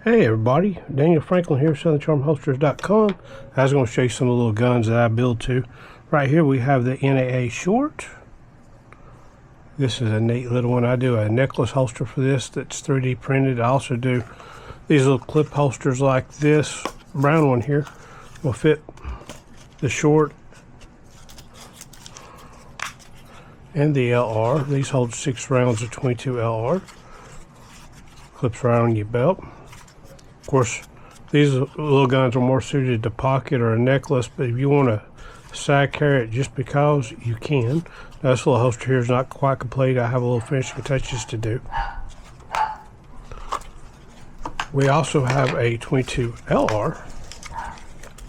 Hey everybody, Daniel Franklin here, SouthernCharmHolsters.com. I was going to show you some of the little guns that I build to. Right here we have the NAA short. This is a neat little one. I do a necklace holster for this that's 3D printed. I also do these little clip holsters like this. Brown one here will fit the short and the LR. These hold 6 rounds of 22 LR. Clips right on your belt. Of course, these little guns are more suited to pocket or a necklace, but if you want to side carry it just because, you can. Now, this little holster here is not quite complete. I have a little finishing touches to do. We also have a 22 LR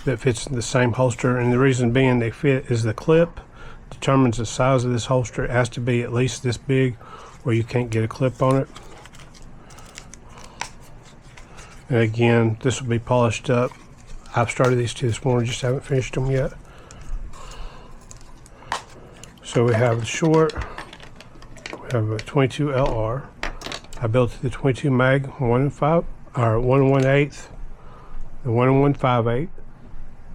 that fits in the same holster, and the reason being they fit is the clip determines the size of this holster. It has to be at least this big where you can't get a clip on it. And again, this will be polished up. I've started these two this morning, just haven't finished them yet. So we have the short, we have a 22 LR. I built the 22 mag 1 1/8, the 1 1/5/8.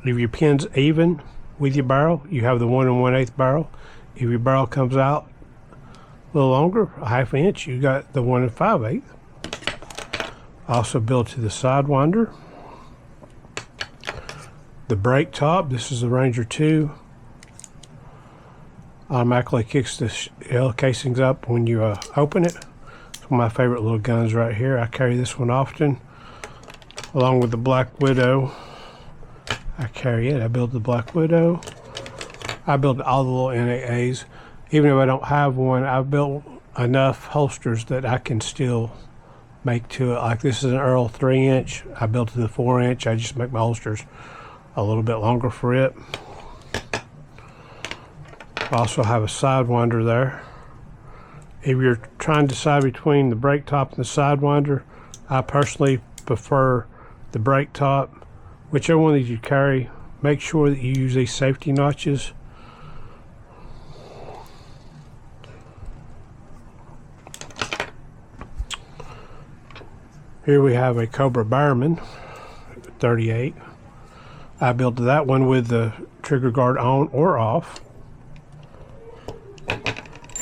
If your pin's even with your barrel, you have the 1 1/8 barrel. If your barrel comes out a little longer, a ½ inch, you got the 1 5/8. Also built to the Sidewinder. The brake top, this is the Ranger 2. Automatically kicks the L casings up when you open it. It's one of my favorite little guns right here. I carry this one often, along with the Black Widow. I carry it. I build the Black Widow. I build all the little NAAs. Even if I don't have one, I've built enough holsters that I can still make to it. Like this is an Earl 3-inch. I built to the 4-inch. I just make my holsters a little bit longer for it. I also have a Sidewinder there. If you're trying to decide between the brake top and the Sidewinder, I personally prefer the brake top. Whichever one that you carry, make sure that you use these safety notches. Here we have a Cobra Barrowman 38. I built that one with the trigger guard on or off.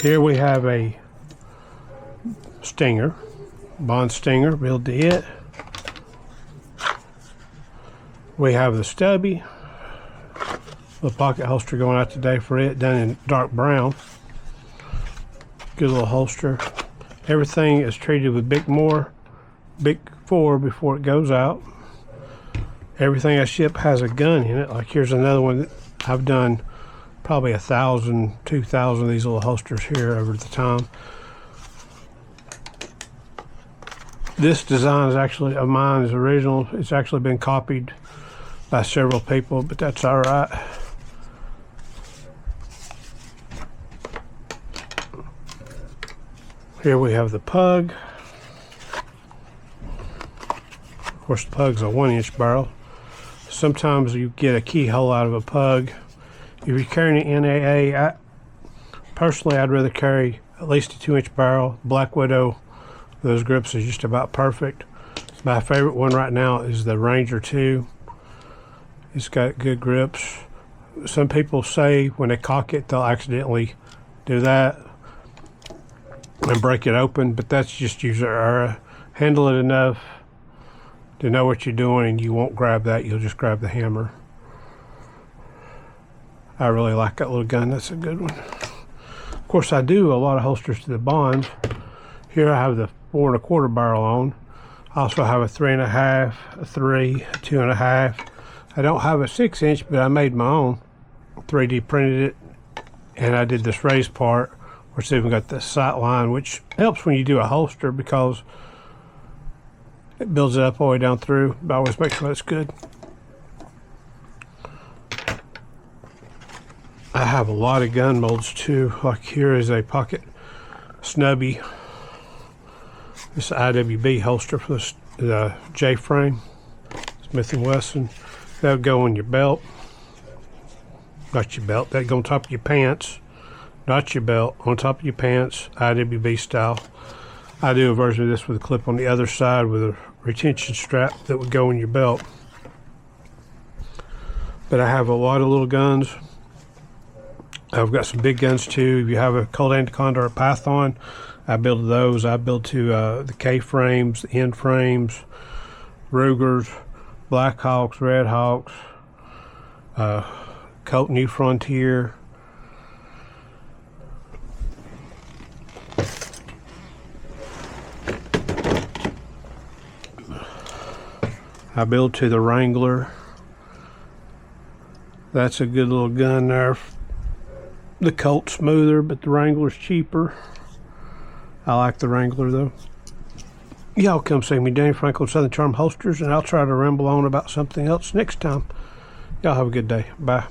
Here we have a Stinger, Bond Stinger, built to it. We have the Stubby, the pocket holster going out today for it, done in dark brown. Good little holster. Everything is treated with Bic 4 before it goes out. Everything I ship has a gun in it. Like here's another one that I've done probably 1,000, 2,000 of these little holsters here over the time. This design is actually of mine, is original. It's actually been copied by several people, but that's all right. Here we have the PUG. Of course, the PUG's a 1-inch barrel. Sometimes you get a keyhole out of a PUG. If you're carrying an NAA, personally, I'd rather carry at least a 2-inch barrel. Black Widow, those grips are just about perfect. My favorite one right now is the Ranger 2. It's got good grips. Some people say when they cock it, they'll accidentally do that and break it open, but that's just user error. Handle it enough to know what you're doing and you won't grab that, you'll just grab the hammer. I really like that little gun, that's a good one. Of course, I do a lot of holsters to the Bonds. Here I have the 4 1/4 barrel on. I also have a 3 1/2, a 3, a 2 1/2. I don't have a 6-inch, but I made my own. 3D printed it, and I did this raised part, which even got the sight line, which helps when you do a holster because it builds it up all the way down through. But I always make sure it's good. I have a lot of gun molds too. Like here is a pocket snubby. This IWB holster for the J-frame, Smith & Wesson. That'll go on your belt. Not your belt, that'll go on top of your pants. Not your belt, on top of your pants, IWB style. I do a version of this with a clip on the other side with a retention strap that would go in your belt. But I have a lot of little guns. I've got some big guns too. If you have a Colt Anaconda or a Python, I build those. I build to the K frames, the N frames, Rugers, Black Hawks, Red Hawks, Colt New Frontier. I build to the Wrangler. That's a good little gun there. The Colt's smoother, but the Wrangler's cheaper. I like the Wrangler though. Y'all come see me, Danny Franklin, Southern Charm Holsters, and I'll try to ramble on about something else next time. Y'all have a good day. Bye.